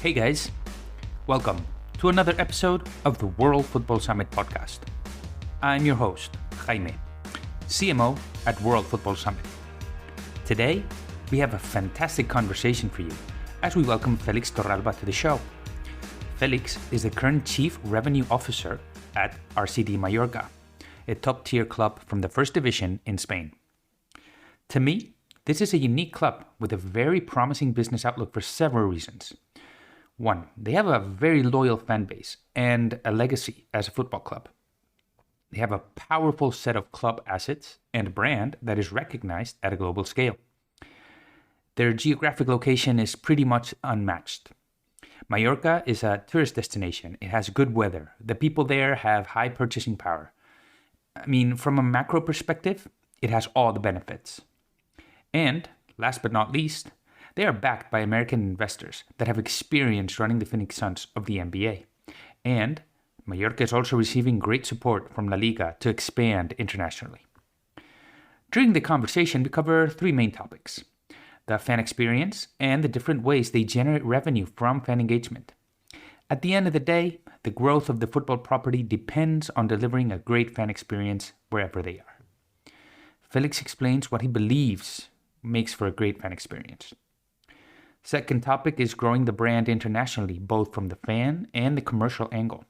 Hey guys, welcome to another episode of the World Football Summit podcast. I'm your host, Jaime, CMO at World Football Summit. Today, we have a fantastic conversation for you as we welcome Felix Torralba to the show. Felix is the current Chief Revenue Officer at RCD Mallorca, a top-tier club from the First Division in Spain. To me, this is a unique club with a very promising business outlook for several reasons. One, they have a very loyal fan base and a legacy as a football club. They have a powerful set of club assets and a brand that is recognized at a global scale. Their geographic location is pretty much unmatched. Mallorca is a tourist destination. It has good weather. The people there have high purchasing power. I mean, from a macro perspective, it has all the benefits. And, last but not least, they are backed by American investors that have experience running the Phoenix Suns of the NBA. And Mallorca is also receiving great support from LaLiga to expand internationally. During the conversation, we cover three main topics: the fan experience and the different ways they generate revenue from fan engagement. At the end of the day, the growth of the football property depends on delivering a great fan experience wherever they are. Felix explains what he believes makes for a great fan experience. Second topic is growing the brand internationally, both from the fan and the commercial angle.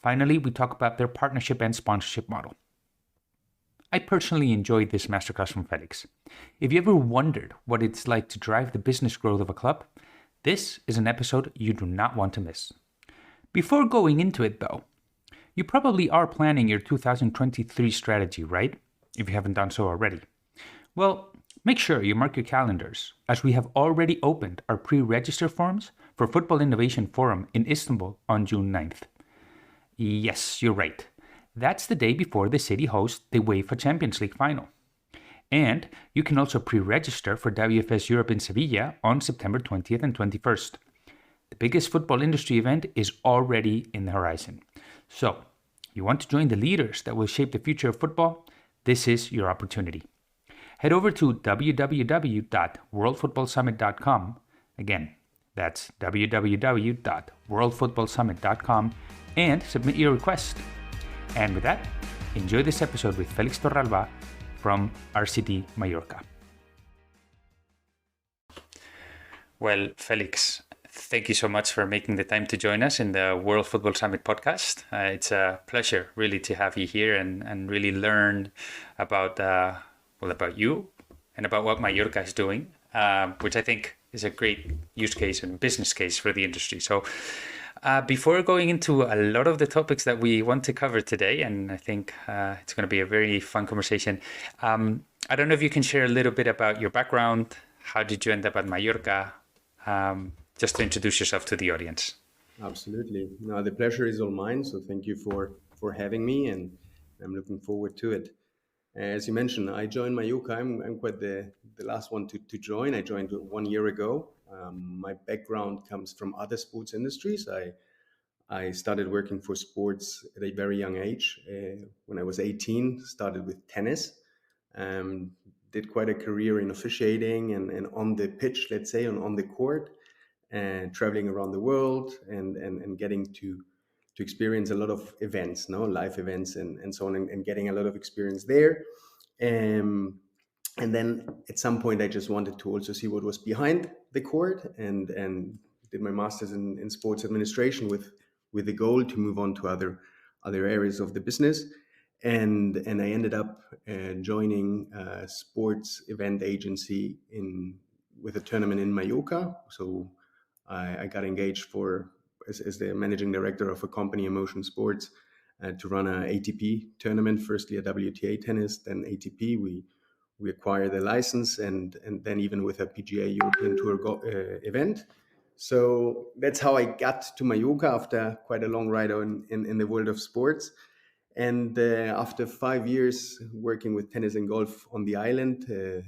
Finally, we talk about their partnership and sponsorship model. I personally enjoyed this masterclass from Felix. If you ever wondered what it's like to drive the business growth of a club, this is an episode you do not want to miss. Before going into it though, you probably are planning your 2023 strategy, right? If you haven't done so already. Well, make sure you mark your calendars, as we have already opened our pre-register forms for Football Innovation Forum in Istanbul on June 9th. Yes, you're right. That's the day before the city hosts the UEFA Champions League final. And you can also pre-register for WFS Europe in Sevilla on September 20th and 21st. The biggest football industry event is already in the horizon. So, you want to join the leaders that will shape the future of football? This is your opportunity. Head over to www.worldfootballsummit.com. Again, that's www.worldfootballsummit.com and submit your request. And with that, enjoy this episode with Felix Torralba from RCD Mallorca. Well, Felix, thank you so much for making the time to join us in the World Football Summit podcast. It's a pleasure really to have you here and really learn about about you and about what Mallorca is doing, which I think is a great use case and business case for the industry. So before going into a lot of the topics that we want to cover today, and I think it's going to be a very fun conversation, I don't know if you can share a little bit about your background. How did you end up at Mallorca? Just to introduce yourself to the audience. Absolutely. No, the pleasure is all mine. So thank you for having me, and I'm looking forward to it. As you mentioned, I joined Mallorca. I'm quite the last one to join. I joined 1 year ago. My background comes from other sports industries. I started working for sports at a very young age. When I was 18, started with tennis. Did quite a career in officiating and on the pitch, let's say, on the court, and traveling around the world and getting to experience a lot of events, live events and so on, and getting a lot of experience there. And then at some point, I just wanted to also see what was behind the court, and did my master's in sports administration with the goal to move on to other areas of the business. And I ended up joining a sports event agency with a tournament in Mallorca. So I got engaged as the managing director of a company, Emotion Sports, to run an ATP tournament. Firstly, a WTA tennis, then ATP. We acquired the license, and then even with a PGA European Tour event. So that's how I got to Mallorca after quite a long ride in the world of sports. And after 5 years working with tennis and golf on the island, the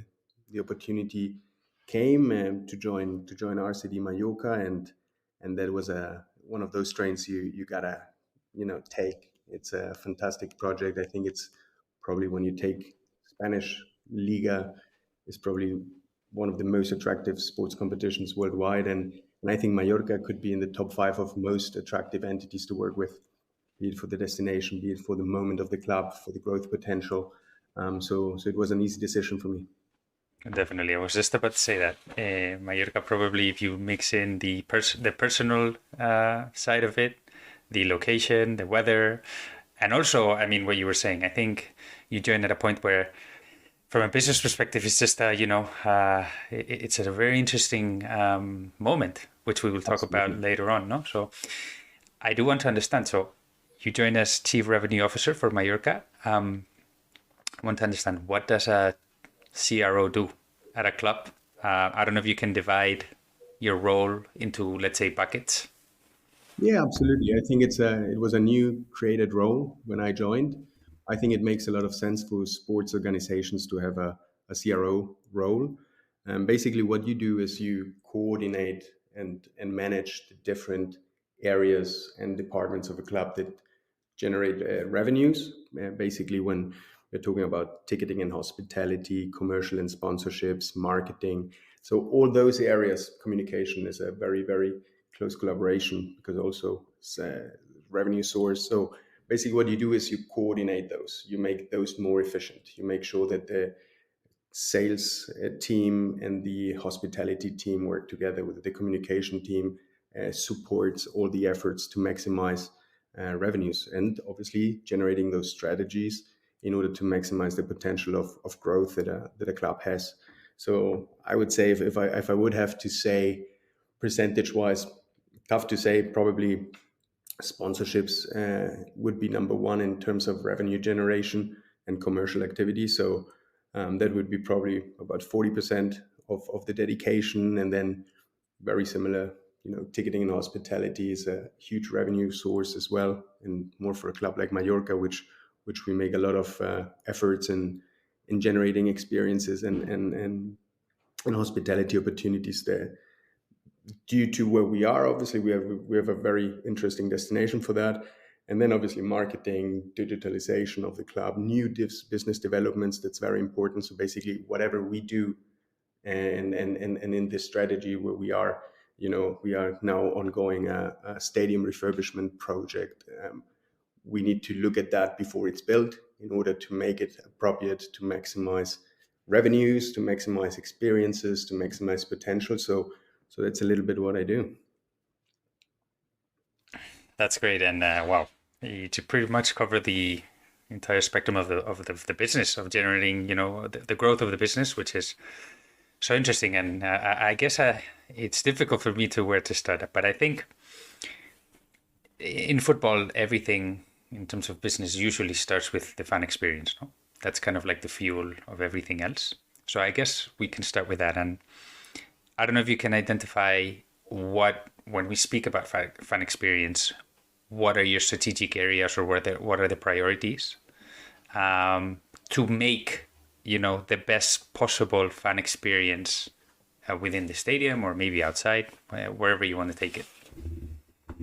opportunity came to join RCD Mallorca, and that was one of those trains you gotta take. It's a fantastic project. I think it's probably, when you take Spanish Liga, is probably one of the most attractive sports competitions worldwide. And I think Mallorca could be in the top 5 of most attractive entities to work with, be it for the destination, be it for the moment of the club, for the growth potential. So it was an easy decision for me. Definitely, I was just about to say that Mallorca probably, if you mix in the personal side of it, the location, the weather, and also, I mean, what you were saying. I think you joined at a point where, from a business perspective, it's just it's a very interesting moment, which we will talk Absolutely. about later on. No, so I do want to understand. So you joined as Chief Revenue Officer for Mallorca. I want to understand, what does a CRO do at a club? I don't know if you can divide your role into, let's say, buckets. Yeah, absolutely. I think it was a new created role when I joined. I think it makes a lot of sense for sports organizations to have a CRO role. Basically, what you do is you coordinate and manage the different areas and departments of a club that generate revenues. Basically, when we're talking about ticketing and hospitality, commercial and sponsorships, marketing. So all those areas, communication is a very, very close collaboration because also it's a revenue source. So basically what you do is you coordinate those, you make those more efficient. You make sure that the sales team and the hospitality team work together with the communication team, supports all the efforts to maximize revenues and obviously generating those strategies in order to maximize the potential of growth that a club has. So I would say if I would have to say percentage wise, tough to say, probably sponsorships would be number one in terms of revenue generation and commercial activity. So that would be probably about 40% of the dedication. And then very similar, ticketing and hospitality is a huge revenue source as well. And more for a club like Mallorca, which we make a lot of efforts in generating experiences and hospitality opportunities there. Due to where we are, obviously we have a very interesting destination for that, and then obviously marketing, digitalization of the club, new business developments. That's very important. So basically, whatever we do, and in this strategy where we are now ongoing a stadium refurbishment project. We need to look at that before it's built in order to make it appropriate to maximize revenues, to maximize experiences, to maximize potential. So that's a little bit what I do. That's great, and wow, you to pretty much cover the entire spectrum of the business, of generating, the growth of the business, which is so interesting. And I guess it's difficult for me to where to start, but I think in football, everything in terms of business usually starts with the fan experience. No? That's kind of like the fuel of everything else. So I guess we can start with that. And I don't know if you can identify when we speak about fan experience, what are your strategic areas, or what are the priorities to make, the best possible fan experience within the stadium or maybe outside, wherever you want to take it.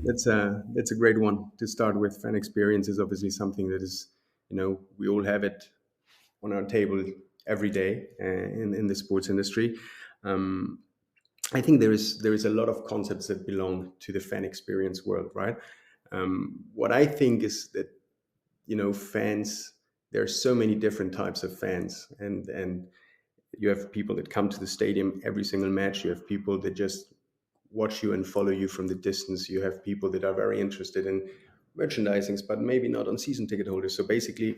That's a great one to start with. Fan experience is obviously something that is, we all have it on our table every day in the sports industry. I think there is a lot of concepts that belong to the fan experience world, right? What I think is that fans. There are so many different types of fans, and you have people that come to the stadium every single match. You have people that just watch you and follow you from the distance. You have people that are very interested in merchandising, but maybe not on season ticket holders. So basically,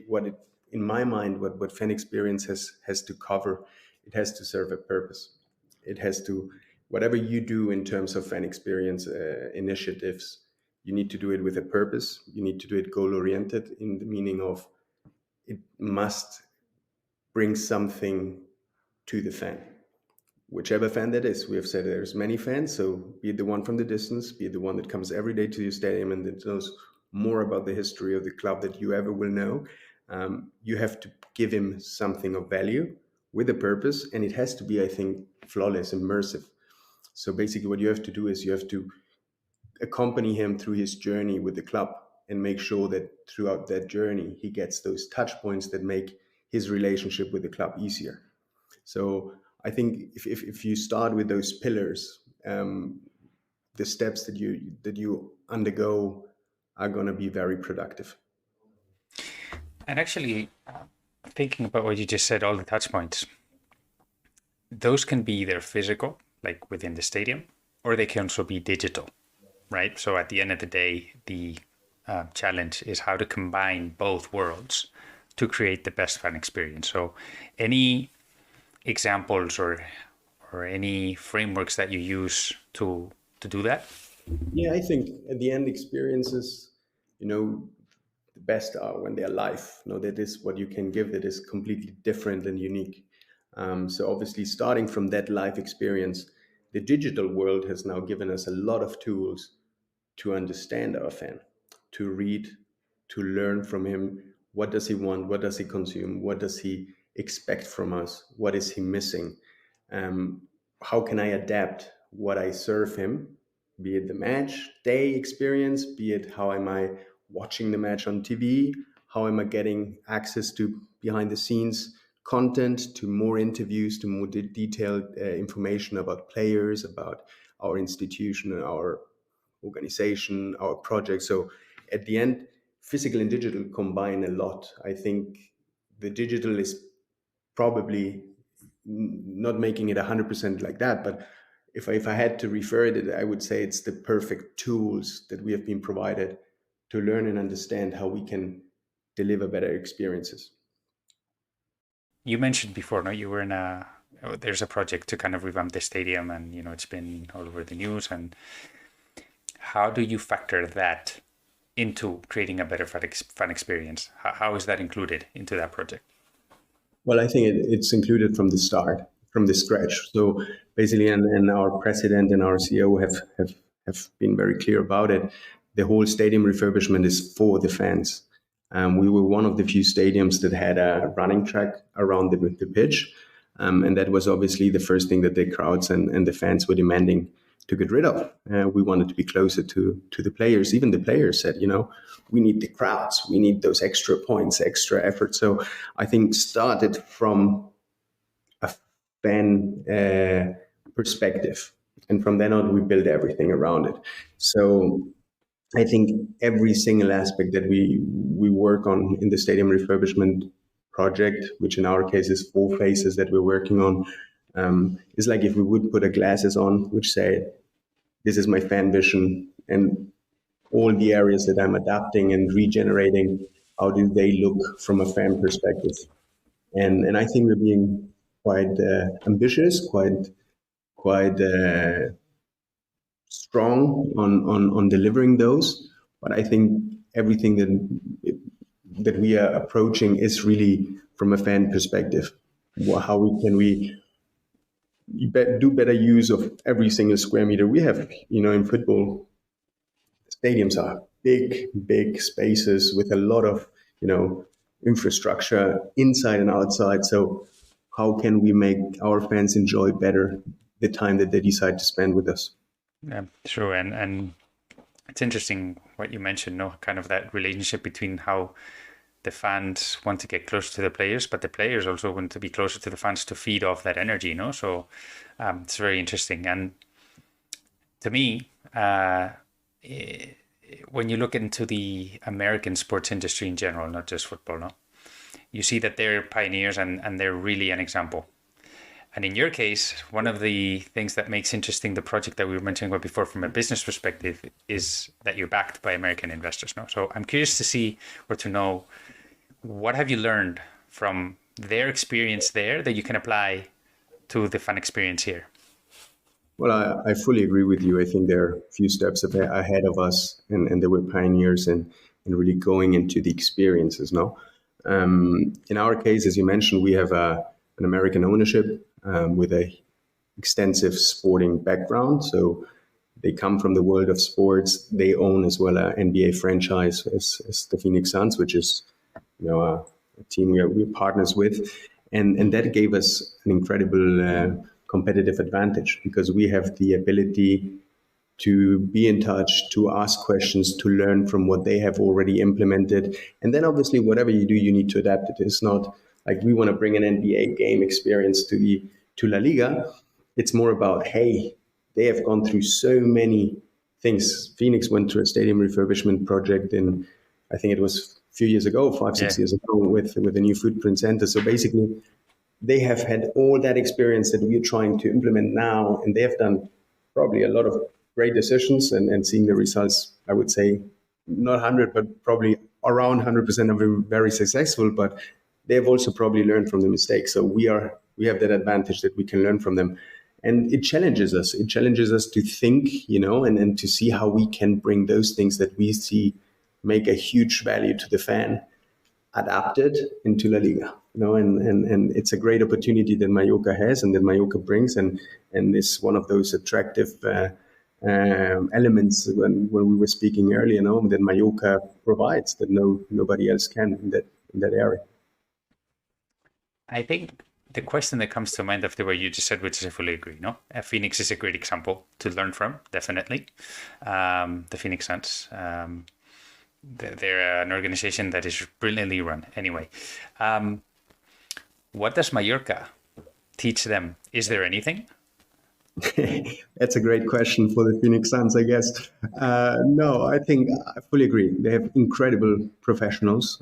in my mind, what fan experience has to cover, it has to serve a purpose. It has to, whatever you do in terms of fan experience initiatives, you need to do it with a purpose. You need to do it goal oriented, in the meaning of it must bring something to the fan, whichever fan that is. We have said there's many fans, so be it the one from the distance, be it the one that comes every day to your stadium and that knows more about the history of the club that you ever will know. You have to give him something of value with a purpose, and it has to be, I think, flawless, immersive. So basically what you have to do is you have to accompany him through his journey with the club and make sure that throughout that journey he gets those touch points that make his relationship with the club easier. So I think if you start with those pillars, the steps that you undergo are going to be very productive. And actually, thinking about what you just said, all the touch points, those can be either physical, like within the stadium, or they can also be digital, right? So at the end of the day, the challenge is how to combine both worlds to create the best fan experience. So any examples or any frameworks that you use to do that? Yeah, I think at the end, experiences, the best are when they're live. That is what you can give that is completely different and unique. So obviously, starting from that live experience, the digital world has now given us a lot of tools to understand our fan, to read, to learn from him. What does he want? What does he consume? What does he expect from us? What is he missing? How can I adapt what I serve him, be it the match day experience, be it how am I watching the match on TV, how am I getting access to behind the scenes content, to more interviews, to more detailed information about players, about our institution and our organization, our project. So at the end, physical and digital combine a lot. I think the digital is probably not making it 100% like that, but if I had to refer it, I would say it's the perfect tools that we have been provided to learn and understand how we can deliver better experiences. You mentioned before, no, you were in there's a project to kind of revamp the stadium, and it's been all over the news. And how do you factor that into creating a better fan experience? How is that included into that project? Well, I think it's included from the start, from the scratch. So basically, and our president and our CEO have been very clear about it. The whole stadium refurbishment is for the fans. We were one of the few stadiums that had a running track around the pitch. And that was obviously the first thing that the crowds and the fans were demanding to get rid of. We wanted to be closer to the players. Even the players said, we need the crowds. We need those extra points, extra effort. So I think started from a fan perspective. And from then on, we build everything around it. So I think every single aspect that we work on in the stadium refurbishment project, which in our case is 4 phases that we're working on, is like if we would put a glasses on, which say, this is my fan vision, and all the areas that I'm adapting and regenerating, how do they look from a fan perspective? And I think we're being quite ambitious, quite strong on delivering those. But I think everything that we are approaching is really from a fan perspective. How can we do better use of every single square meter we have? In football, stadiums are big spaces with a lot of infrastructure inside and outside. So how can we make our fans enjoy better the time that they decide to spend with us? Yeah, true. And it's interesting what you mentioned, no, kind of that relationship between how the fans want to get closer to the players, but the players also want to be closer to the fans to feed off that energy, So it's very interesting. And to me, when you look into the American sports industry in general, not just football, no, you see that they're pioneers and they're really an example. And in your case, one of the things that makes interesting the project that we were mentioning about before from a business perspective is that you're backed by American investors. No? So I'm curious to see or to know, what have you learned from their experience there that you can apply to the fan experience here? Well, I fully agree with you. I think they're a few steps ahead of us, and they were pioneers in really going into the experiences. No, in our case, as you mentioned, we have an American ownership with a extensive sporting background. So they come from the world of sports. They own as well an NBA franchise as the Phoenix Suns, which is a team we're partners with, and that gave us an incredible competitive advantage because we have the ability to be in touch, to ask questions, to learn from what they have already implemented. And then obviously, whatever you do, you need to adapt it. It's not like we want to bring an NBA game experience to the to La Liga, it's more about, hey, they have gone through so many things. Phoenix went through a stadium refurbishment project in, I think it was a few years ago, 5-6 years ago, with a new footprint center. So basically, they have had all that experience that we're trying to implement now, and they have done probably a lot of great decisions and seeing the results, I would say, not 100, but probably around 100% of them very successful, but they've also probably learned from the mistakes. So we have that advantage that we can learn from them. And it challenges us. It challenges us to think, and to see how we can bring those things that we see make a huge value to the fan adapted into La Liga. And it's a great opportunity that Mallorca has and that Mallorca brings, and it's one of those attractive elements when we were speaking earlier, that Mallorca provides that nobody else can in that area. I think the question that comes to mind after what you just said, which I fully agree, Phoenix is a great example to learn from, definitely. The Phoenix Suns, they're an organization that is brilliantly run. Anyway, what does Mallorca teach them? Is there anything? That's a great question for the Phoenix Suns, I guess. No, I think I fully agree. They have incredible professionals.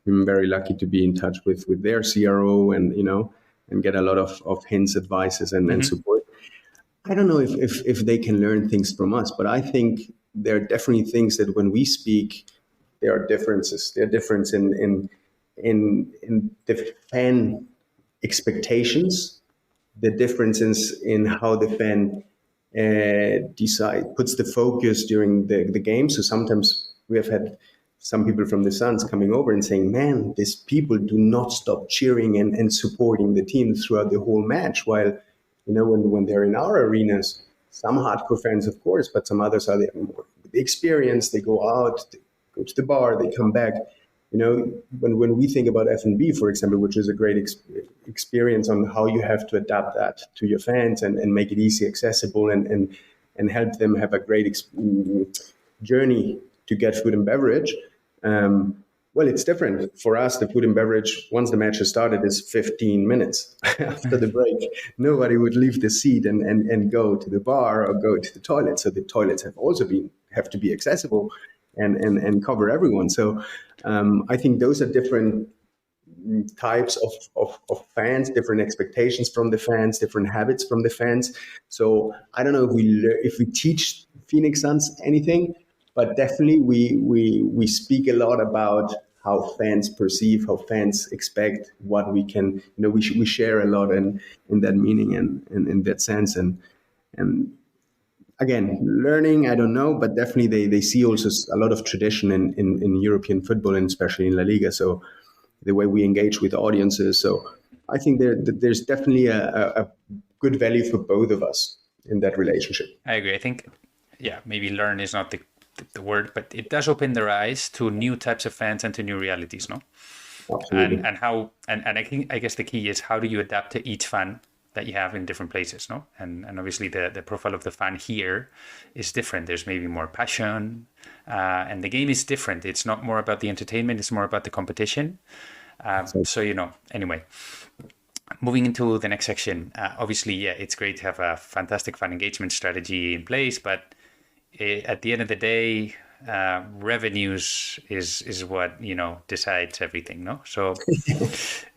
I'm very lucky to be in touch with their CRO and get a lot of hints, advices, and support. I don't know if they can learn things from us, but I think there are definitely things that when we speak, there are differences. There are differences in the fan expectations, the differences in how the fan puts the focus during the game. So sometimes we have had some people from the Suns coming over and saying, man, these people do not stop cheering and supporting the team throughout the whole match. While, when they're in our arenas, some hardcore fans, of course, but some others are there more with the experience. They go out, they go to the bar, they come back. When we think about F&B, for example, which is a great experience on how you have to adapt that to your fans and make it easy, accessible, and help them have a great journey to get food and beverage. Well, it's different. For us, the food and beverage, once the match has started, is 15 minutes after the break. Nobody would leave the seat and go to the bar or go to the toilet. So the toilets have to be accessible and cover everyone. So I think those are different types of fans, different expectations from the fans, different habits from the fans. So I don't know if we teach Phoenix Suns anything, but definitely we speak a lot about how fans perceive, how fans expect, what we can, we share a lot in that meaning and in that sense. And again, learning, I don't know, but definitely they see also a lot of tradition in European football and especially in La Liga. So the way we engage with audiences. So I think there's definitely a good value for both of us in that relationship. I agree. I think, maybe learn is not the word, but it does open their eyes to new types of fans and to new realities, no? Absolutely. And I guess the key is how do you adapt to each fan that you have in different places, no? And obviously the profile of the fan here is different. There's maybe more passion, and the game is different. It's not more about the entertainment, it's more about the competition. So, anyway, moving into the next section, obviously, it's great to have a fantastic fan engagement strategy in place, but at the end of the day, revenues is what decides everything, no? So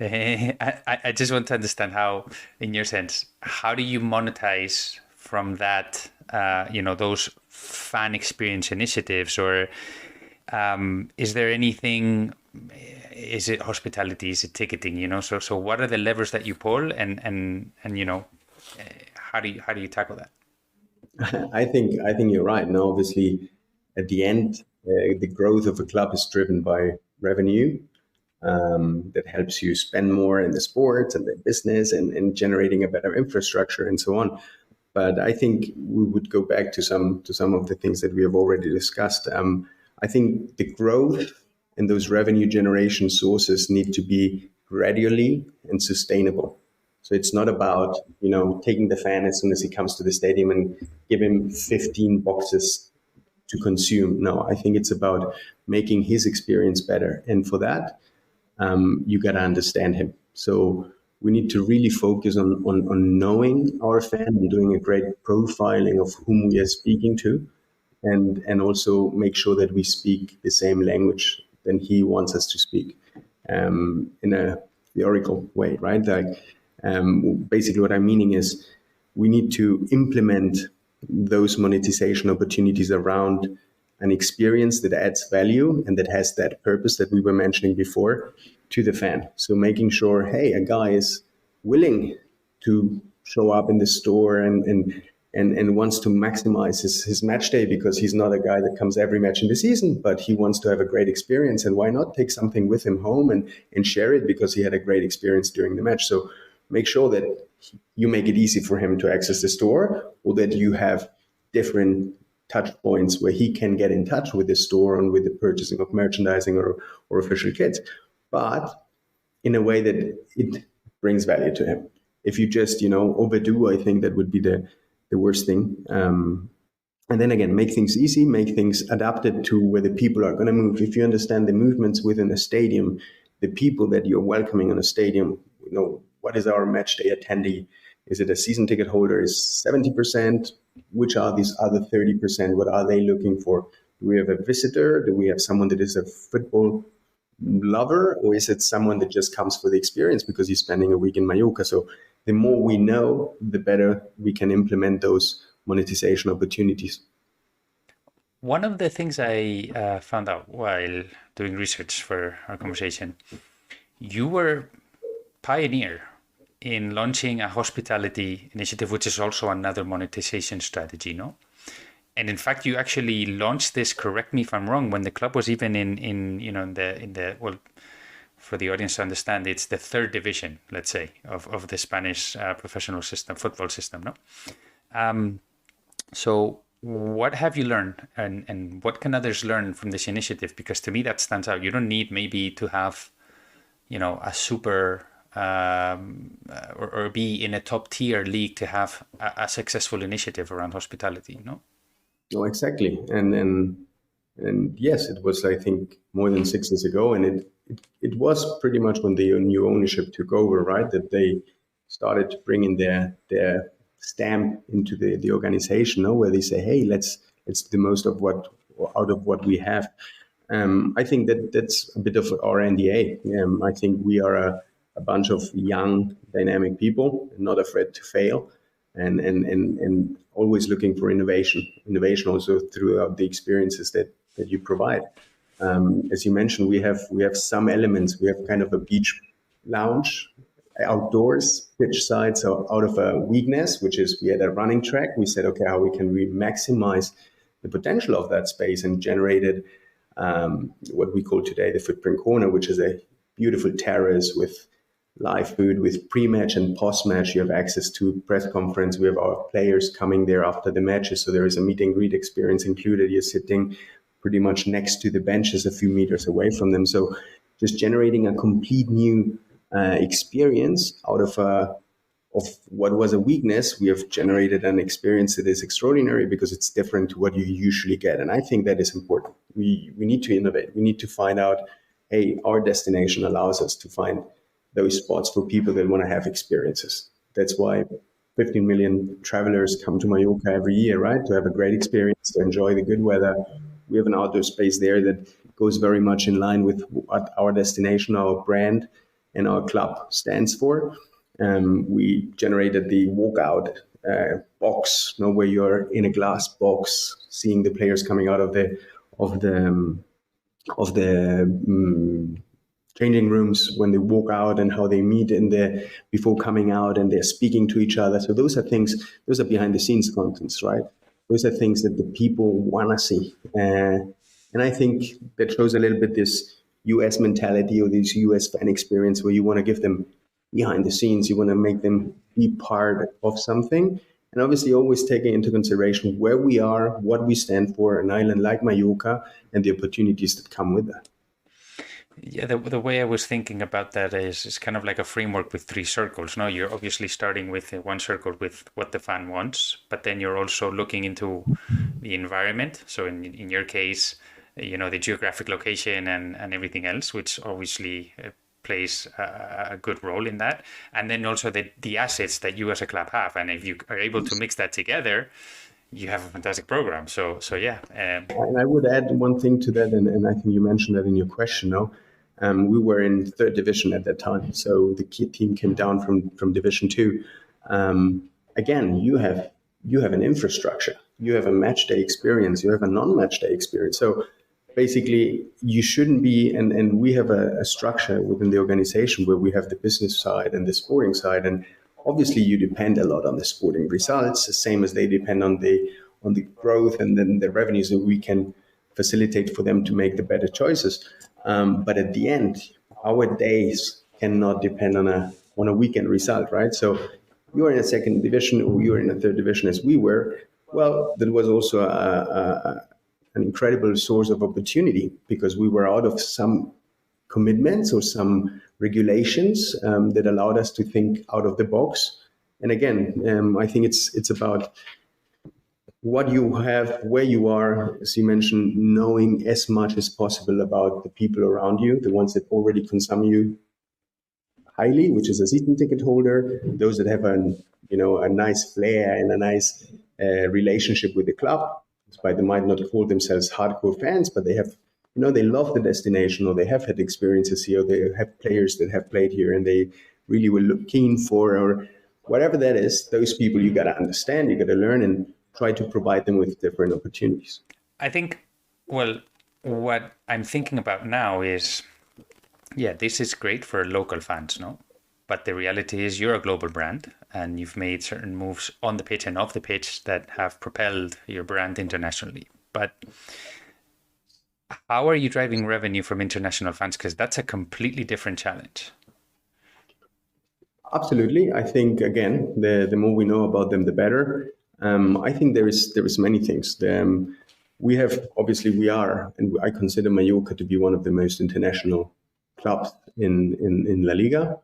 I just want to understand how, in your sense, how do you monetize from that those fan experience initiatives, or is there anything? Is it hospitality? Is it ticketing? So what are the levers that you pull, and how do you tackle that? I think you're right. Now, obviously, at the end, the growth of a club is driven by revenue. That helps you spend more in the sports and the business and generating a better infrastructure and so on. But I think we would go back to some of the things that we have already discussed. I think the growth and those revenue generation sources need to be gradually and sustainable. So it's not about, taking the fan as soon as he comes to the stadium and give him 15 boxes to consume. No, I think it's about making his experience better. And for that, you got to understand him. So we need to really focus on knowing our fan and doing a great profiling of whom we are speaking to, and also make sure that we speak the same language than he wants us to speak, in a theoretical way, right? Like, basically what I'm meaning is we need to implement those monetization opportunities around an experience that adds value and that has that purpose that we were mentioning before to the fan. So making sure, hey, a guy is willing to show up in the store and wants to maximize his match day, because he's not a guy that comes every match in the season, but he wants to have a great experience. And why not take something with him home and share it because he had a great experience during the match? So make sure that you make it easy for him to access the store, or that you have different touch points where he can get in touch with the store and with the purchasing of merchandising or official kits, but in a way that it brings value to him. If you just, overdo, I think that would be the worst thing. And then again, make things easy, make things adapted to where the people are going to move. If you understand the movements within a stadium, the people that you're welcoming in a stadium, what is our match day attendee? Is it a season ticket holder? Is 70%? Which are these other 30%? What are they looking for? Do we have a visitor? Do we have someone that is a football lover? Or is it someone that just comes for the experience because he's spending a week in Mallorca? So the more we know, the better we can implement those monetization opportunities. One of the things I found out while doing research for our conversation, you were pioneer in launching a hospitality initiative, which is also another monetization strategy, no? And in fact, you actually launched this, correct me if I'm wrong, when the club was even in the well, for the audience to understand, it's the third division, let's say, of the Spanish professional football system, no? So what have you learned, and what can others learn from this initiative? Because to me, that stands out. You don't need maybe to have, a super or be in a top tier league to have a successful initiative around hospitality, no? Oh, exactly. And yes, it was, I think, more than 6 years ago. And it was pretty much when the new ownership took over, right? That they started to bring in their stamp into the organization, no? Where they say, hey, let's do the most of out of what we have. I think that's a bit of our NDA. I think we are a bunch of young, dynamic people, not afraid to fail, and always looking for innovation also throughout the experiences that you provide. As you mentioned, we have some elements. We have kind of a beach lounge, outdoors, pitch side. So out of a weakness, which is we had a running track, we said, okay, how can we maximize the potential of that space, and generated what we call today the Footprint Corner, which is a beautiful terrace with live food, with pre-match and post-match. You have access to press conference. We have our players coming there after the matches, so there is a meet and greet experience included. You're sitting pretty much next to the benches, a few meters away from them. So just generating a complete new experience out of what was a weakness. We have generated an experience that is extraordinary because it's different to what you usually get. And I think that is important. We need to innovate. We need to find out, hey, our destination allows us to find those spots for people that want to have experiences. That's why 15 million travelers come to Mallorca every year, right? To have a great experience, to enjoy the good weather. We have an outdoor space there that goes very much in line with what our destination, our brand, and our club stands for. We generated the walkout box, where you're in a glass box, seeing the players coming out of the changing rooms when they walk out, and how they meet before coming out, and they're speaking to each other. So those are behind the scenes contents, right? Those are things that the people want to see. And I think that shows a little bit this US mentality, or this US fan experience, where you want to give them behind the scenes. You want to make them be part of something. And obviously always taking into consideration where we are, what we stand for, an island like Mallorca, and the opportunities that come with that. Yeah, the way I was thinking about that is kind of like a framework with three circles. No, you're obviously starting with one circle with what the fan wants, but then you're also looking into the environment. So in your case, the geographic location and everything else, which obviously plays a good role in that. And then also the assets that you as a club have. And if you are able to mix that together, you have a fantastic program. So yeah. And I would add one thing to that, and I think you mentioned that in your question. No, we were in third division at that time, so the team came down from Division Two. Again, you have an infrastructure, you have a match day experience, you have a non-match day experience. So basically, you shouldn't be, and we have a structure within the organization where we have the business side and the sporting side, and obviously you depend a lot on the sporting results, the same as they depend on the growth and then the revenues that we can facilitate for them to make the better choices. But at the end, our days cannot depend on a weekend result, right? So you're in a second division or you're in a third division as we were. Well, that was also an incredible source of opportunity because we were out of some commitments or some regulations that allowed us to think out of the box. And again, I think it's about what you have, where you are, as you mentioned, knowing as much as possible about the people around you, the ones that already consume you highly, which is a season ticket holder, those that have a nice flair and a nice relationship with the club. Despite they might not call themselves hardcore fans, but they have, they love the destination, or they have had experiences here, or they have players that have played here and they really were keen for, or whatever that is. Those people you got to understand, you got to learn and try to provide them with different opportunities. I think, well, what I'm thinking about now is, yeah, this is great for local fans, no? But the reality is you're a global brand and you've made certain moves on the pitch and off the pitch that have propelled your brand internationally. But how are you driving revenue from international fans? Because that's a completely different challenge. Absolutely. I think, again, the more we know about them, the better. I think there is many things. We are, and I consider Mallorca to be one of the most international clubs in LaLiga.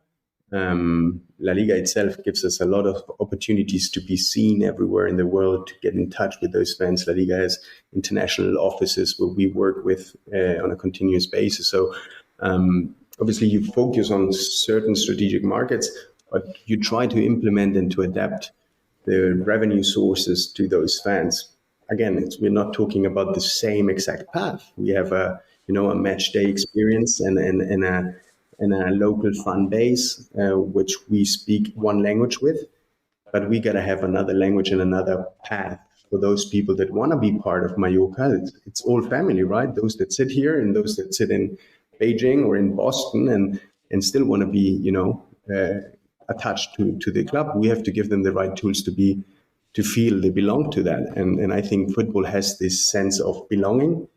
LaLiga itself gives us a lot of opportunities to be seen everywhere in the world, to get in touch with those fans. LaLiga has international offices where we work with on a continuous basis. So obviously you focus on certain strategic markets, but you try to implement and to adapt the revenue sources to those fans. Again, we're not talking about the same exact path. We have a match day experience and a local fan base, which we speak one language with, but we got to have another language and another path for those people that want to be part of Mallorca. It's all family, right? Those that sit here and those that sit in Beijing or in Boston and still want to be, attached to the club. We have to give them the right tools to feel they belong to that. And I think football has this sense of belonging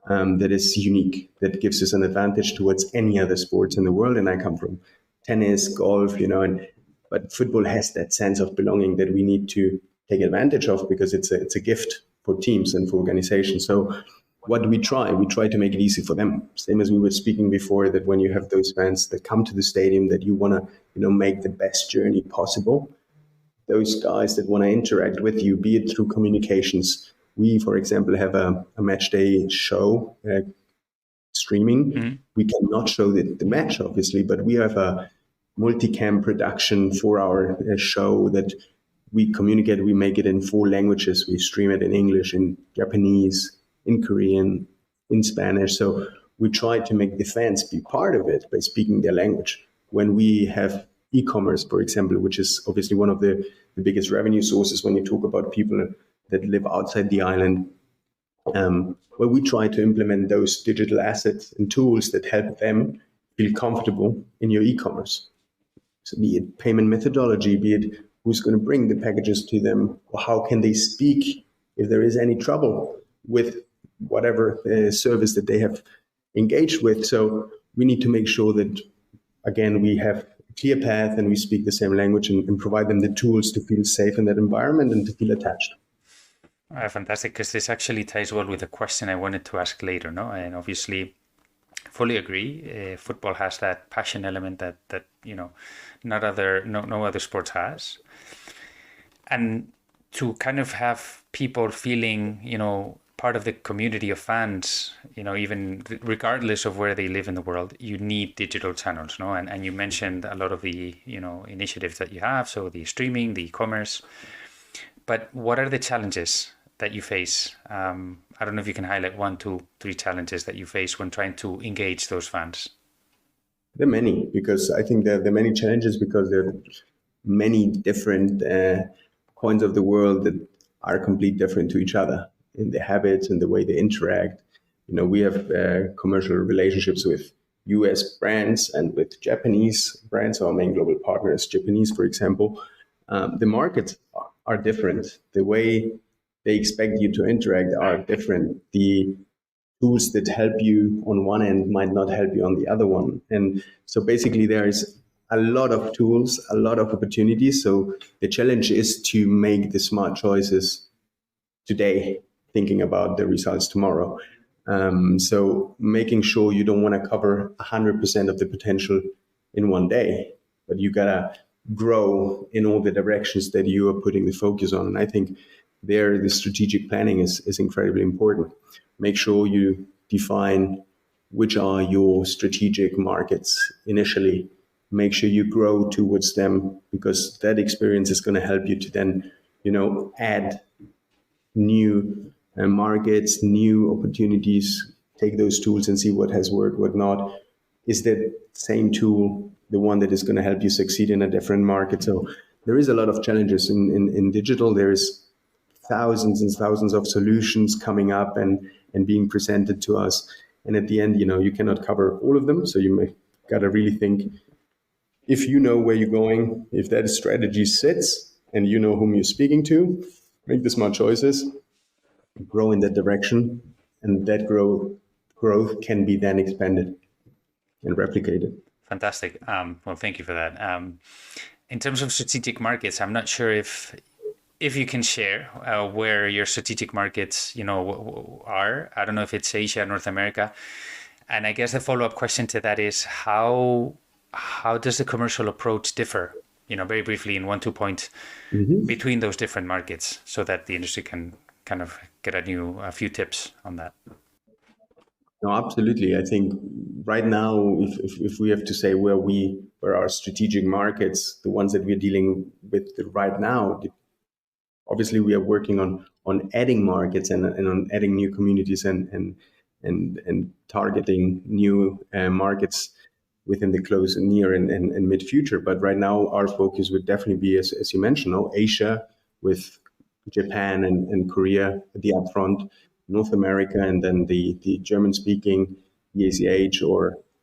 that is unique, that gives us an advantage towards any other sports in the world. And I come from tennis, golf, but football has that sense of belonging that we need to take advantage of because it's a gift for teams and for organizations. So what do we try? We try to make it easy for them. Same as we were speaking before, that when you have those fans that come to the stadium, that you want to, make the best journey possible. Those guys that want to interact with you, be it through communications. We, for example, have a match day show streaming. Mm-hmm. We cannot show the match, obviously, but we have a multicam production 4-hour show that we communicate. We make it in 4 languages. We stream it in English, in Japanese, in Korean, in Spanish. So we try to make the fans be part of it by speaking their language. When we have e-commerce, for example, which is obviously one of the biggest revenue sources when you talk about people that live outside the island, where we try to implement those digital assets and tools that help them feel comfortable in your e-commerce. So be it payment methodology, be it who's going to bring the packages to them, or how can they speak if there is any trouble with whatever service that they have engaged with. So we need to make sure that, again, we have a clear path and we speak the same language and provide them the tools to feel safe in that environment and to feel attached. Fantastic, because this actually ties well with a question I wanted to ask later, no? And obviously, fully agree. Football has that passion element that no other sports has, and to kind of have people feeling part of the community of fans, even regardless of where they live in the world, you need digital channels, no? And you mentioned a lot of the, initiatives that you have, so the streaming, the e-commerce. But what are the challenges that you face? I don't know if you can highlight 1, 2, 3 challenges that you face when trying to engage those fans. There are many, because I think there are many challenges because there are many different points of the world that are completely different to each other in their habits and the way they interact. We have commercial relationships with US brands and with Japanese brands. Our main global partner is Japanese, for example. The markets are different. The way they expect you to interact are different. The tools that help you on one end might not help you on the other one. And so basically there is a lot of tools, a lot of opportunities. So the challenge is to make the smart choices today, thinking about the results tomorrow. So making sure you don't want to cover 100% of the potential in one day, but you gotta grow in all the directions that you are putting the focus on. And I think there the strategic planning is incredibly important. Make sure you define which are your strategic markets initially. Make sure you grow towards them, because that experience is going to help you to then, add new markets, new opportunities, take those tools and see what has worked, what not. Is that same tool the one that is going to help you succeed in a different market? So there is a lot of challenges in digital. There is thousands and thousands of solutions coming up and being presented to us. And at the end, you cannot cover all of them. So you got to really think, if you know where you're going, if that strategy sits and you know whom you're speaking to, make the smart choices, grow in that direction, and that growth can be then expanded and replicated. Fantastic. Well, thank you for that. In terms of strategic markets, I'm not sure if you can share where your strategic markets, are. I don't know if it's Asia, North America. And I guess the follow-up question to that is how does the commercial approach differ, very briefly in 1-2 points between those different markets, so that the industry can kind of get a few tips on that? No, absolutely. I think right now, if we have to say where our strategic markets, the ones that we're dealing with right now, obviously we are working on adding markets and on adding new communities and targeting new markets within the close, near and mid future. But right now our focus would definitely be, as you mentioned, Asia, with Japan and Korea at the upfront, North America, and then the German-speaking EACH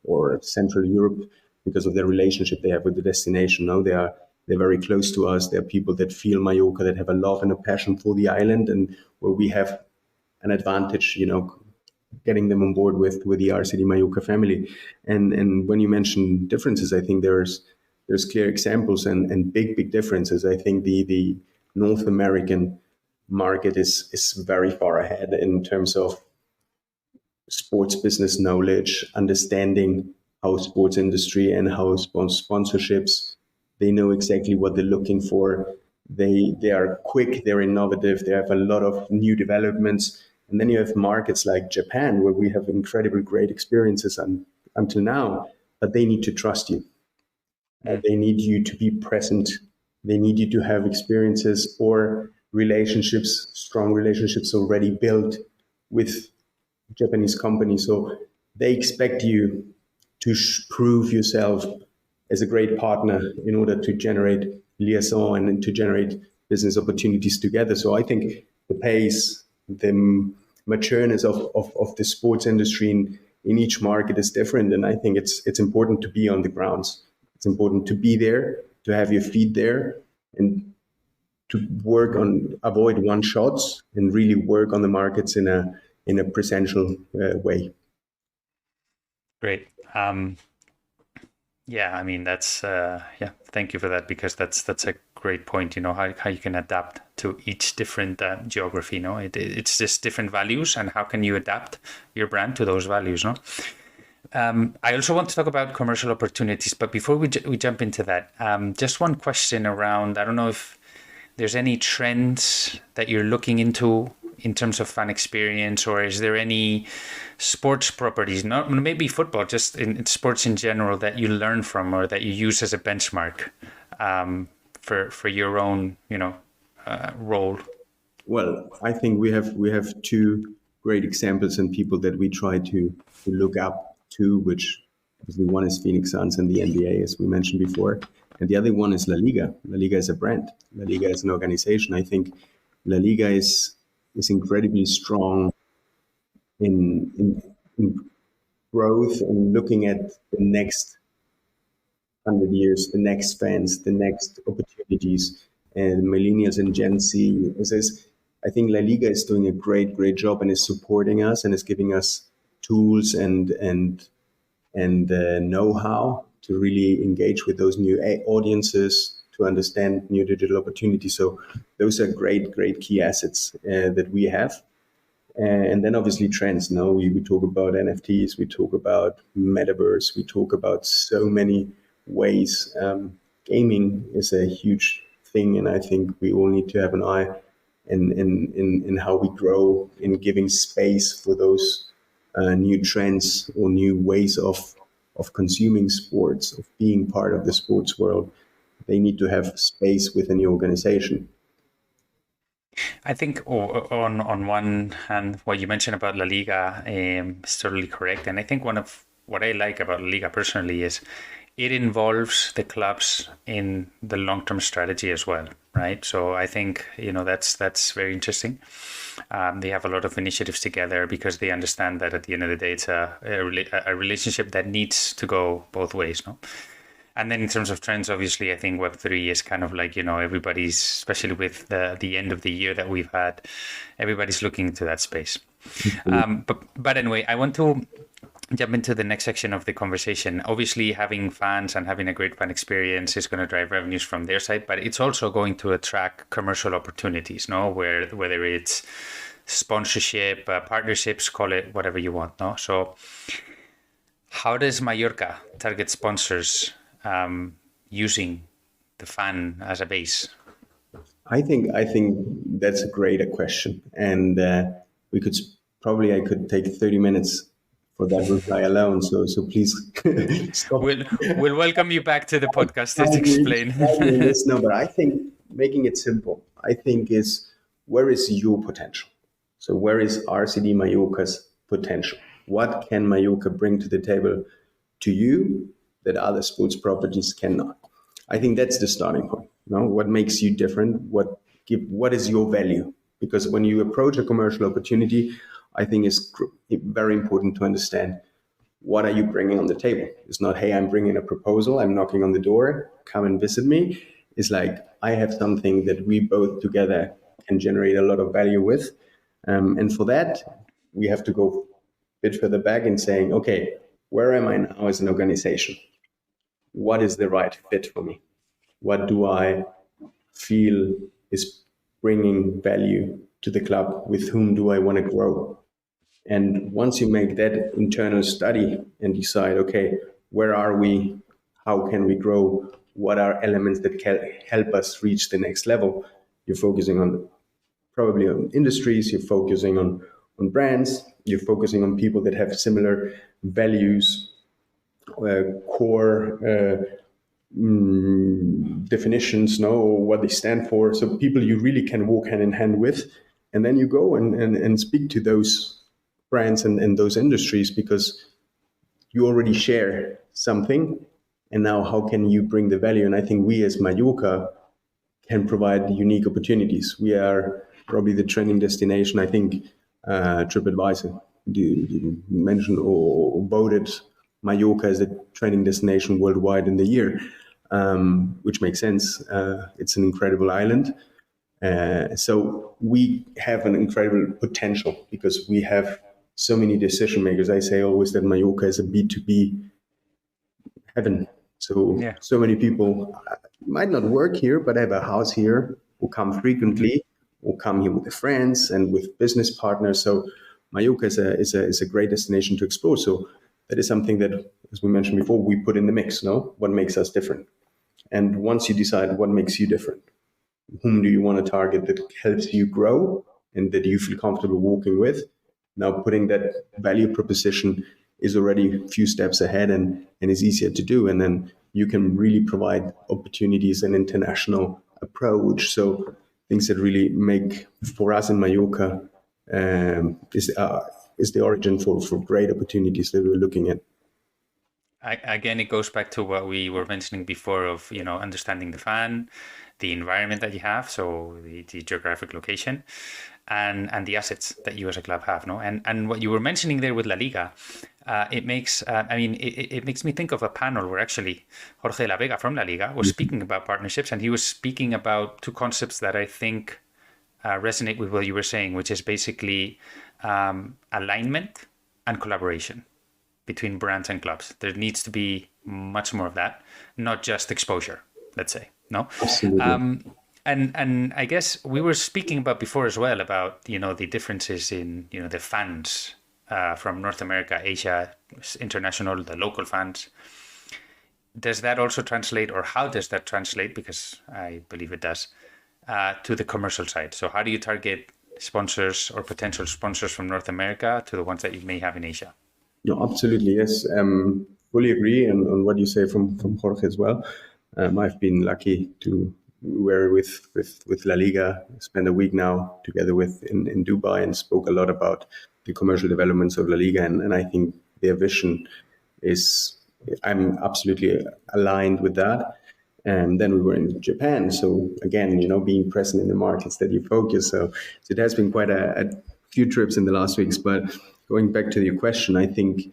or Central Europe, because of their relationship they have with the destination. They're very close to us. They're people that feel Mallorca, that have a love and a passion for the island, and where we have an advantage, getting them on board with the RCD Mallorca family. And when you mention differences, I think there's clear examples and big differences. I think the North American market is very far ahead in terms of sports business knowledge, understanding how sports industry and how sponsorships, they know exactly what they're looking for. They are quick, they're innovative, they have a lot of new developments. And then you have markets like Japan, where we have incredibly great experiences until now, but they need to trust you. They need you to be present. They need you to have experiences or strong relationships already built with Japanese companies. So they expect you to prove yourself as a great partner in order to generate liaison and to generate business opportunities together. So I think the pace, the matureness of the sports industry in each market is different. And I think it's important to be on the grounds. It's important to be there, to have your feet there, and to work on avoid one shots and really work on the markets in a presential way. Great. Yeah, I mean, that's thank you for that, because that's a great point, how you can adapt to each different geography. It's just different values, and how can you adapt your brand to those values. I also want to talk about commercial opportunities, but before we jump into that, just one question around, I don't know if there's any trends that you're looking into in terms of fan experience, or is there any sports properties, not maybe football, just in sports in general, that you learn from or that you use as a benchmark for your own, role? Well, I think we have two great examples and people that we try to look up to, which obviously one is Phoenix Suns and the NBA, as we mentioned before, and the other one is LaLiga. LaLiga is a brand. LaLiga is an organization. I think LaLiga is incredibly strong in growth and looking at the next 100 years, the next fans, the next opportunities, and millennials and Gen Z. I think LaLiga is doing a great job and is supporting us and is giving us tools and know-how to really engage with those new audiences, to understand new digital opportunities. So those are great key assets that we have. And then obviously trends. No, we talk about NFTs, we talk about metaverse, we talk about so many ways. Gaming is a huge thing, and I think we all need to have an eye in how we grow, in giving space for those new trends or new ways of consuming sports, of being part of the sports world. They need to have space within the organization. I think on one hand, what you mentioned about La Liga is totally correct. And I think one of what I like about La Liga personally is it involves the clubs in the long-term strategy as well, right? So I think, that's very interesting. They have a lot of initiatives together because they understand that at the end of the day, it's a relationship that needs to go both ways, no? And then in terms of trends, obviously, I think Web3 is kind of like, everybody's, especially with the end of the year that we've had, everybody's looking into that space. But anyway, I want to jump into the next section of the conversation. Obviously, having fans and having a great fan experience is going to drive revenues from their side, but it's also going to attract commercial opportunities, no? Whether it's sponsorship, partnerships, call it whatever you want, no? So how does Mallorca target sponsors using the fan as a base? I think that's a great question, and I could take 30 minutes for that reply alone. So please stop. We'll welcome you back to the podcast to explain. No, but I think making it simple, I think is, where is your potential? So where is RCD Mallorca's potential? What can Mallorca bring to the table to you that other sports properties cannot? I think that's the starting point. What makes you different? What is your value? Because when you approach a commercial opportunity, I think it's very important to understand, what are you bringing on the table? It's not, hey, I'm bringing a proposal, I'm knocking on the door, come and visit me. It's like, I have something that we both together can generate a lot of value with. And for that, we have to go a bit further back and saying, okay, where am I now as an organization? What is the right fit for me? What do I feel is bringing value to the club? With whom do I want to grow? And once you make that internal study and decide, okay, where are we? How can we grow? What are elements that can help us reach the next level? You're focusing probably on industries, you're focusing on brands, you're focusing on people that have similar values, core definitions, what they stand for. So people you really can walk hand in hand with, and then you go and speak to those brands and those industries, because you already share something. And now how can you bring the value? And I think we as Mallorca can provide unique opportunities. We are probably the trending destination. I think TripAdvisor mentioned or voted Mallorca as a trending destination worldwide in the year, which makes sense. It's an incredible island. So we have an incredible potential because we have so many decision makers. I say always that Mallorca is a B2B heaven. So many people might not work here, but have a house here, who come frequently, or come here with their friends and with business partners. So Mallorca is a great destination to explore. So that is something that, as we mentioned before, we put in the mix. What makes us different? And once you decide what makes you different, whom do you want to target that helps you grow, and that you feel comfortable working with. Now putting that value proposition is already a few steps ahead and is easier to do. And then you can really provide opportunities and international approach. So things that really make, for us in Mallorca, is the origin for great opportunities that we're looking at. Again, it goes back to what we were mentioning before of, understanding the fan, the environment that you have, so the geographic location, and the assets that you as a club have, no? And what you were mentioning there with LaLiga, it makes, it makes me think of a panel where actually Jorge La Vega from LaLiga was speaking about partnerships, and he was speaking about two concepts that I think resonate with what you were saying, which is basically alignment and collaboration between brands and clubs. There needs to be much more of that, not just exposure, let's say, no? Absolutely. And I guess we were speaking about before as well about, the differences in, the fans from North America, Asia, international, the local fans. Does that also translate, or how does that translate? Because I believe it does, to the commercial side. So how do you target sponsors or potential sponsors from North America to the ones that you may have in Asia? No, absolutely, yes. Fully agree on what you say from Jorge as well. I've been lucky to work with La Liga, spend a week now together with in Dubai, and spoke a lot about the commercial developments of La Liga, and I think their vision is, I'm absolutely aligned with that. And then we were in Japan, so again, being present in the markets that you focus. So it has been quite a few trips in the last weeks, but going back to your question, I think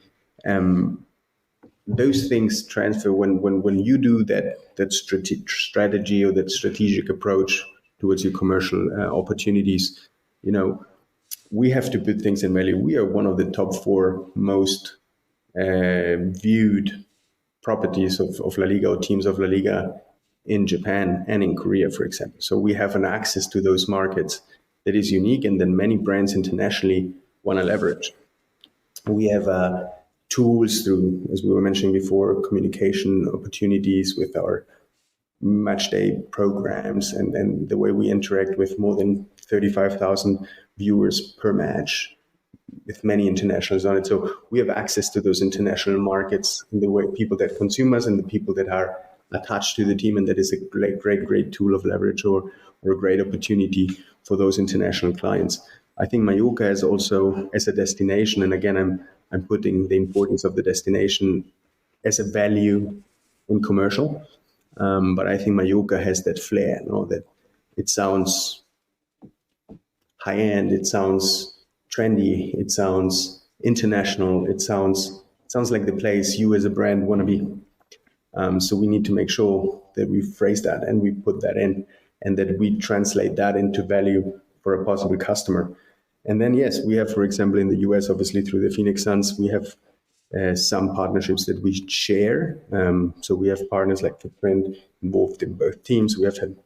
those things transfer when you do that strategy or that strategic approach towards your commercial opportunities. We have to put things in value. We are one of the top 4 most viewed properties of La Liga or teams of La Liga in Japan and in Korea, for example. So we have an access to those markets that is unique, and then many brands internationally want to leverage. We have tools through, as we were mentioning before, communication opportunities with our match day programs and the way we interact with more than 35,000 viewers per match with many internationals on it. So we have access to those international markets in the way people that consume us and the people that are attached to the team, and that is a great tool of leverage or a great opportunity for those international clients. I think Mallorca is also, as a destination, and again, I'm putting the importance of the destination as a value in commercial, but I think Mallorca has that flair, that it sounds high end, it sounds trendy, it sounds international, it sounds like the place you as a brand want to be. So we need to make sure that we phrase that and we put that in, and that we translate that into value for a possible customer. And then, yes, we have, for example, in the US, obviously through the Phoenix Suns, we have some partnerships that we share. So we have partners like Footprint involved in both teams. We have had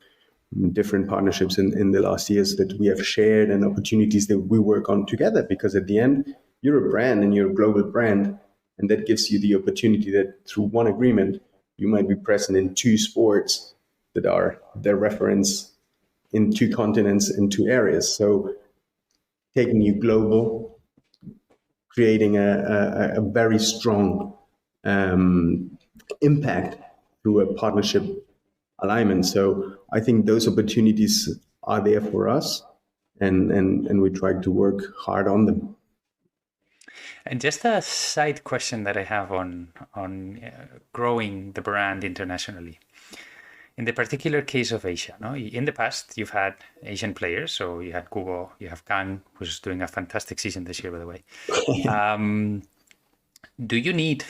different partnerships in the last years that we have shared, and opportunities that we work on together, because at the end, you're a brand and you're a global brand, and that gives you the opportunity that through one agreement, you might be present in 2 sports that are their reference in 2 continents and 2 areas. So taking you global, creating a very strong impact through a partnership alignment. So I think those opportunities are there for us, and we try to work hard on them. And just a side question that I have on growing the brand internationally. In the particular case of Asia, no? In the past, you've had Asian players. So you had Kubo, you have Kang, who's doing a fantastic season this year, by the way. Do you need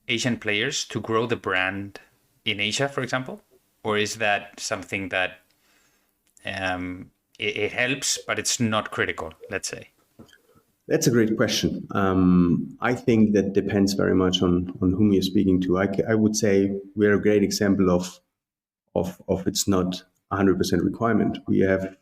Asian players to grow the brand in Asia, for example? Or is that something that it helps, but it's not critical, let's say? That's a great question. I think that depends very much on whom you're speaking to. I would say we're a great example of it's not 100% requirement. We have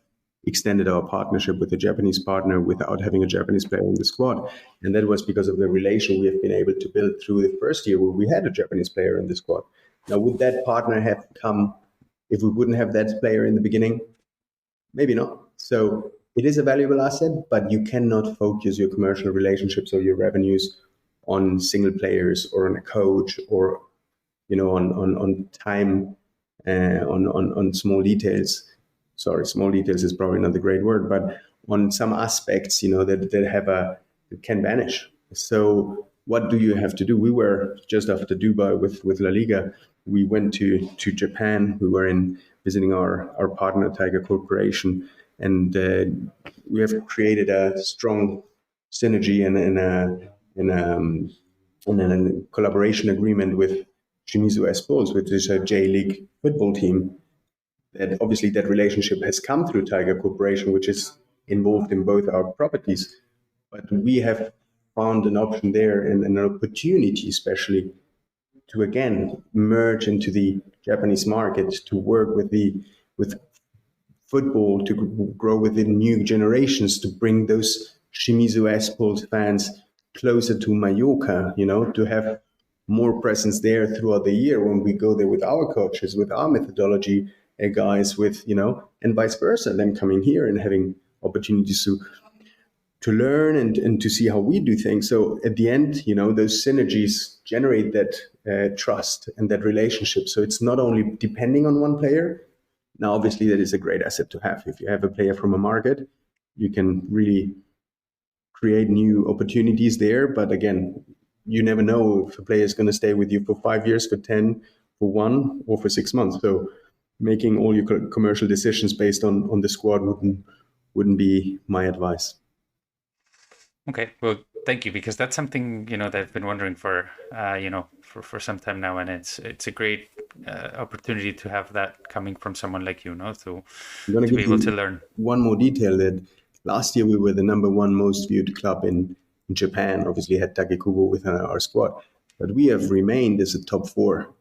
extended our partnership with a Japanese partner without having a Japanese player in the squad. And that was because of the relation we have been able to build through the first year where we had a Japanese player in the squad. Now, would that partner have come if we wouldn't have that player in the beginning? Maybe not. So it is a valuable asset, but you cannot focus your commercial relationships or your revenues on single players or on a coach or on time, on small details. Sorry, small details is probably not the great word, but on some aspects, that can vanish. So what do you have to do? We were just after Dubai with LaLiga. We went to Japan. We were visiting our partner Tiger Corporation, and we have created a strong synergy and a collaboration agreement with Shimizu S-Bulls, which is a J-League football team. That obviously that relationship has come through Tiger Corporation, which is involved in both our properties. But we have found an option there and an opportunity, especially to again merge into the Japanese market, to work with football, to grow with the new generations, to bring those Shimizu S-Bulls fans closer to Mallorca, to have more presence there throughout the year when we go there with our coaches, with our methodology guys, and vice versa, them coming here and having opportunities to learn and to see how we do things. So at the end, those synergies generate that trust and that relationship. So it's not only depending on one player. Now, obviously, that is a great asset to have. If you have a player from a market, you can really create new opportunities there. But again, you never know if a player is going to stay with you for 5 years, for 10, for 1, or for 6 months. So making all your commercial decisions based on the squad wouldn't be my advice. Okay, well, thank you, because that's something that I've been wondering for for some time now, and it's a great opportunity to have that coming from someone like you, to be able to learn. One more detail, that last year we were the number 1 most viewed club in Japan. Obviously, had Takekubo within our squad, but we have remained as a top 4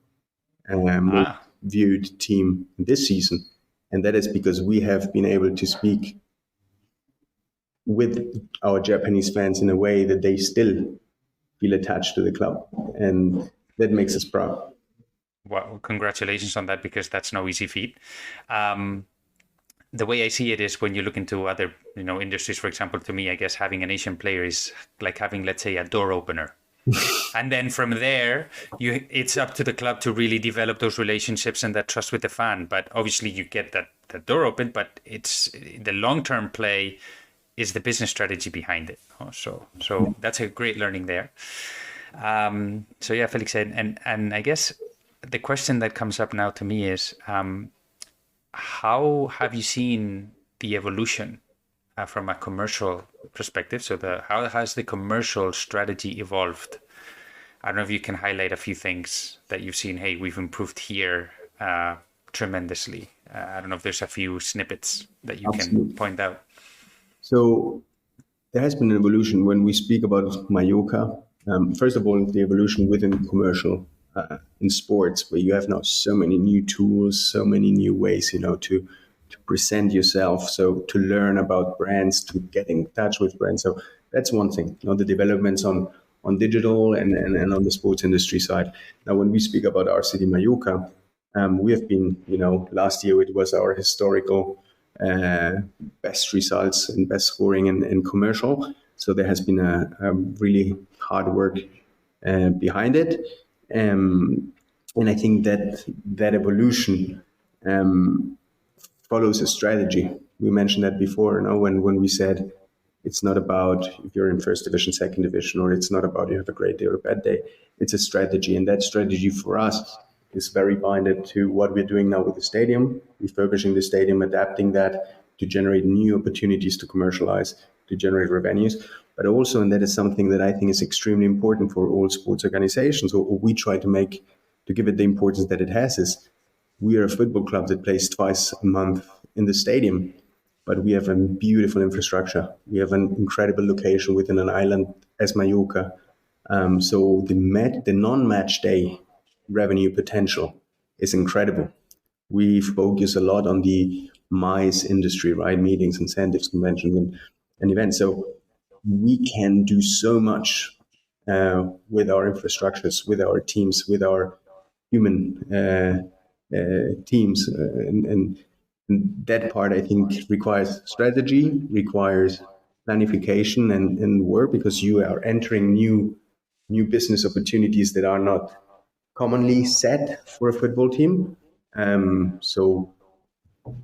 most viewed team this season, and that is because we have been able to speak with our Japanese fans in a way that they still feel attached to the club, and that makes us proud. Well, congratulations on that, because that's no easy feat. The way I see it is, when you look into other industries, for example, to me, I guess having an Asian player is like having, let's say, a door opener. And then from there, it's up to the club to really develop those relationships and that trust with the fan. But obviously you get that door open, but it's the long-term play is the business strategy behind it. So that's a great learning there. So yeah, Felix, and I guess the question that comes up now to me is, how have you seen the evolution from a commercial perspective? So how has the commercial strategy evolved? I don't know if you can highlight a few things that you've seen. Hey, we've improved here tremendously. I don't know if there's a few snippets that you can point out. So there has been an evolution when we speak about Mallorca. First of all, the evolution within commercial in sports, where you have now so many new tools, so many new ways, to present yourself. So to learn about brands, to get in touch with brands. So that's one thing. The developments on digital and on the sports industry side. Now, when we speak about RCD Mallorca, we have been, last year it was our historical best results and best scoring in commercial. So there has been a really hard work behind it. And I think that evolution follows a strategy. We mentioned that before, when we said it's not about if you're in first division, second division, or it's not about you have a great day or a bad day. It's a strategy. And that strategy for us is very binded to what we're doing now with the stadium, refurbishing the stadium, adapting that to generate new opportunities to commercialize, to generate revenues. But also, and that is something that I think is extremely important for all sports organizations, or we try to give it the importance that it has, is we are a football club that plays twice a month in the stadium, but we have a beautiful infrastructure. We have an incredible location within an island as Mallorca. So the non-match day revenue potential is incredible. We focus a lot on the MICE industry, right? Meetings, incentives, conventions, and events. So we can do so much with our infrastructures, with our teams, with our human teams, and And that part, I think, requires strategy, requires planification and work, because you are entering new business opportunities that are not commonly set for a football team. So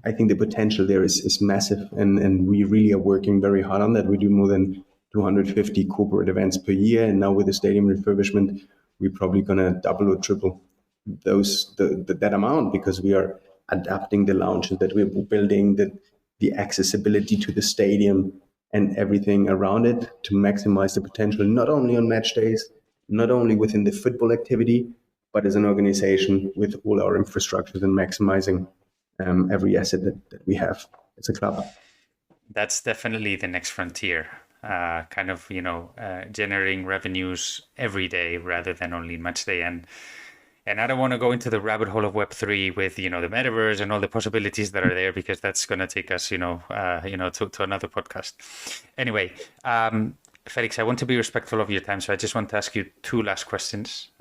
I think the potential there is massive, and we really are working very hard on that. We do more than 250 corporate events per year, and now with the stadium refurbishment, we're probably going to double or triple that amount, because we are adapting the lounges that we're building, the accessibility to the stadium and everything around it to maximize the potential, not only on match days, not only within the football activity, but as an organization with all our infrastructures and maximizing every asset that we have as a club. That's definitely the next frontier. Generating revenues every day rather than only match day. And I don't want to go into the rabbit hole of Web3 with, the metaverse and all the possibilities that are there, because that's going to take us, to another podcast. Anyway, Felix, I want to be respectful of your time, so I just want to ask you two last questions.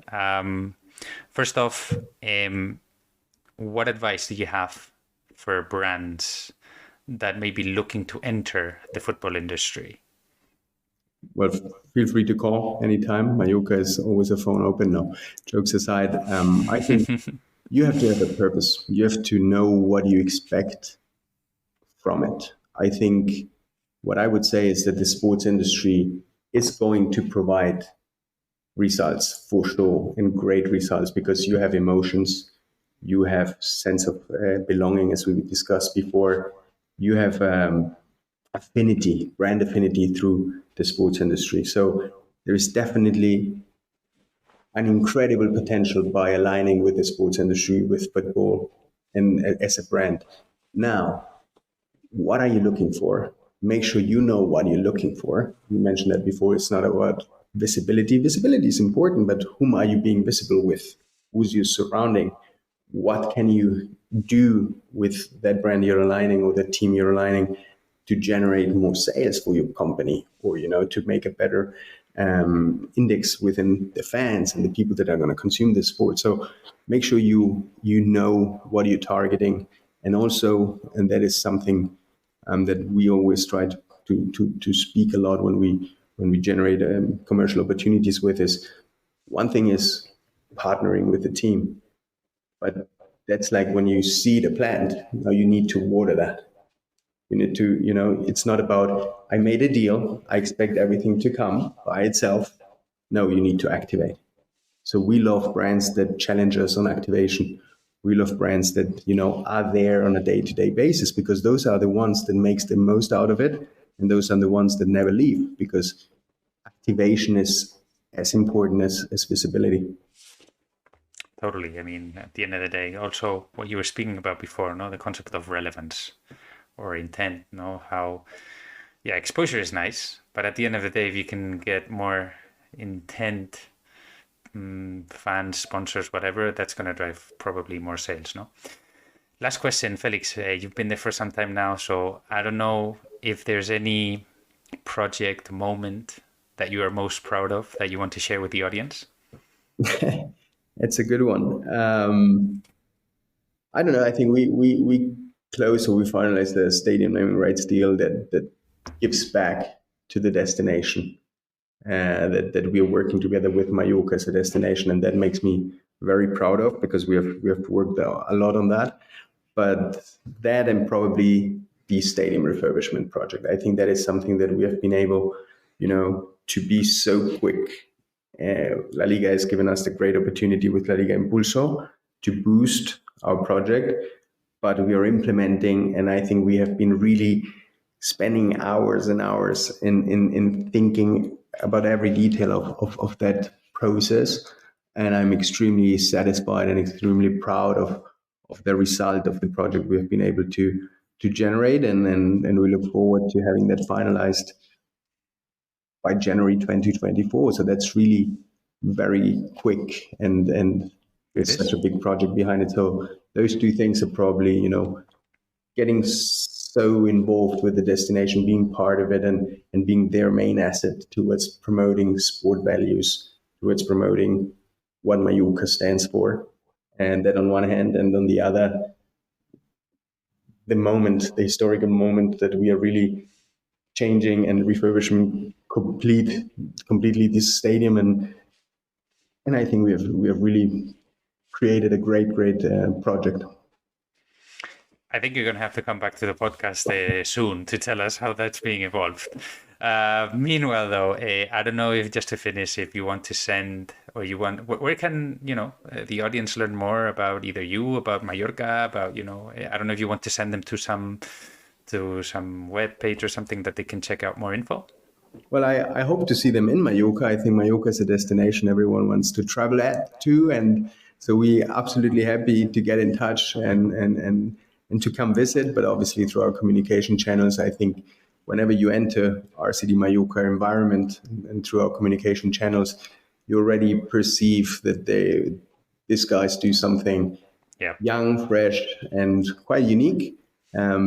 First off, what advice do you have for brands that may be looking to enter the football industry? Well, feel free to call anytime. Mallorca is always a phone open. No, jokes aside, I think you have to have a purpose. You have to know what you expect from it. I think what I would say is that the sports industry is going to provide results for sure, and great results, because you have emotions, you have sense of belonging, as we discussed before, you have brand affinity through the sports industry. So there is definitely an incredible potential by aligning with the sports industry, with football, and as a brand. Now, what are you looking for? Make sure you know what you're looking for. You mentioned that before. It's not about visibility. Visibility is important, but whom are you being visible with? Who's your surrounding? What can you do with that brand you're aligning or that team you're aligning to generate more sales for your company, or to make a better index within the fans and the people that are going to consume this sport? So make sure you know what you're targeting, and also, and that is something that we always try to speak a lot when we generate commercial opportunities with, is one thing is partnering with the team, but that's like when you seed a plant. Now you need to water that. You need to, it's not about, I made a deal, I expect everything to come by itself. No, you need to activate. So we love brands that challenge us on activation. We love brands that, are there on a day-to-day basis, because those are the ones that makes the most out of it. And those are the ones that never leave, because activation is as important as visibility. Totally. I mean, at the end of the day, also what you were speaking about before, the concept of relevance or intent, how, exposure is nice, but at the end of the day, if you can get more intent, fans, sponsors, whatever, that's going to drive probably more sales, Last question, Felix. You've been there for some time now, so I don't know if there's any project, moment that you are most proud of that you want to share with the audience. It's a good one. I don't know. I think we close, or we finalize the stadium naming rights deal that gives back to the destination. That we are working together with Mallorca as a destination, and that makes me very proud of, because we have worked a lot on that. But that, and probably the stadium refurbishment project, I think that is something that we have been able, to be so quick. LaLiga has given us the great opportunity with LaLiga Impulso to boost our project, but we are implementing, and I think we have been really spending hours and hours in thinking about every detail of that process. And I'm extremely satisfied and extremely proud of the result of the project we have been able to generate. And we look forward to having that finalized by January 2024. So that's really very quick, and there's such a big project behind it. So those two things are probably, getting so involved with the destination, being part of it, and being their main asset towards promoting sport values, towards promoting what Mallorca stands for. And that on one hand, and on the other, the moment, the historical moment that we are really changing and refurbishing completely this stadium, and I think we have really created a great project. I think you're going to have to come back to the podcast soon to tell us how that's being evolved. Meanwhile, though, I don't know if just to finish, if you want to send or you want, where can, the audience learn more about either you, about Mallorca, about, I don't know if you want to send them to some web page or something that they can check out more info. Well, I hope to see them in Mallorca. I think Mallorca is a destination everyone wants to travel to. And so we're absolutely happy to get in touch and to come visit. But obviously through our communication channels, I think whenever you enter RCD Mallorca environment and through our communication channels, you already perceive that these guys do something young, fresh, and quite unique.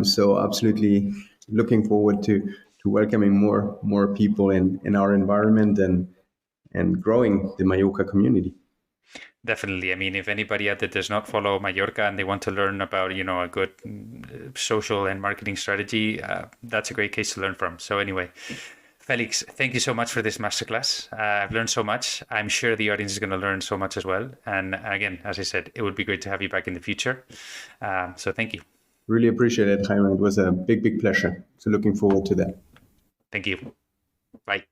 So absolutely looking forward to welcoming more people in our environment and growing the Mallorca community. Definitely. I mean, if anybody out there does not follow Mallorca and they want to learn about, a good social and marketing strategy, that's a great case to learn from. So anyway, Felix, thank you so much for this masterclass. I've learned so much. I'm sure the audience is going to learn so much as well. And again, as I said, it would be great to have you back in the future. So thank you. Really appreciate it, Jaime. It was a big pleasure. So looking forward to that. Thank you. Bye.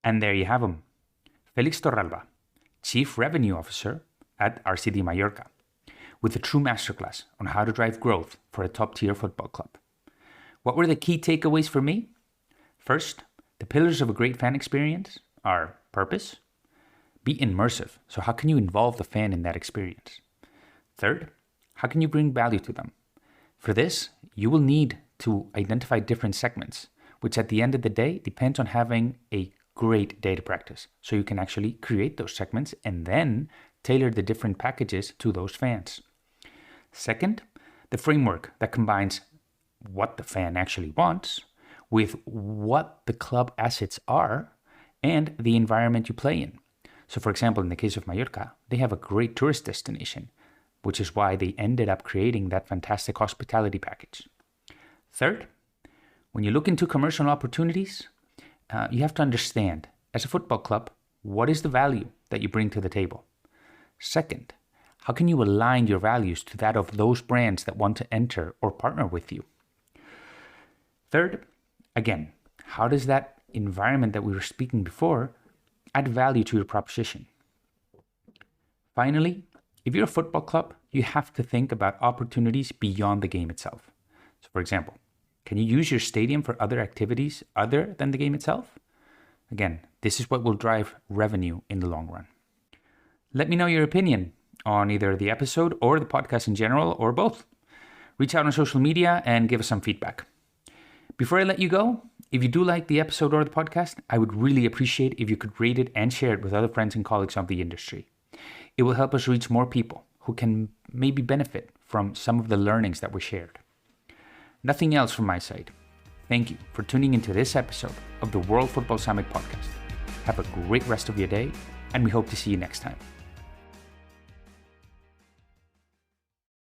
And there you have him, Felix Torralba, Chief Revenue Officer at RCD Mallorca, with a true masterclass on how to drive growth for a top-tier football club. What were the key takeaways for me? First, the pillars of a great fan experience are purpose, be immersive, so how can you involve the fan in that experience? Third, how can you bring value to them? For this, you will need to identify different segments, which at the end of the day depends on having a great data practice. So you can actually create those segments and then tailor the different packages to those fans. Second, the framework that combines what the fan actually wants with what the club assets are and the environment you play in. So for example, in the case of Mallorca, they have a great tourist destination, which is why they ended up creating that fantastic hospitality package. Third, when you look into commercial opportunities, you have to understand, as a football club, what is the value that you bring to the table? Second, how can you align your values to that of those brands that want to enter or partner with you? Third, again, how does that environment that we were speaking before add value to your proposition? Finally, if you're a football club, you have to think about opportunities beyond the game itself. So for example, can you use your stadium for other activities other than the game itself? Again, this is what will drive revenue in the long run. Let me know your opinion on either the episode or the podcast in general, or both. Reach out on social media and give us some feedback. Before I let you go, if you do like the episode or the podcast, I would really appreciate if you could rate it and share it with other friends and colleagues of the industry. It will help us reach more people who can maybe benefit from some of the learnings that were shared. Nothing else from my side. Thank you for tuning into this episode of the World Football Summit podcast. Have a great rest of your day, and we hope to see you next time.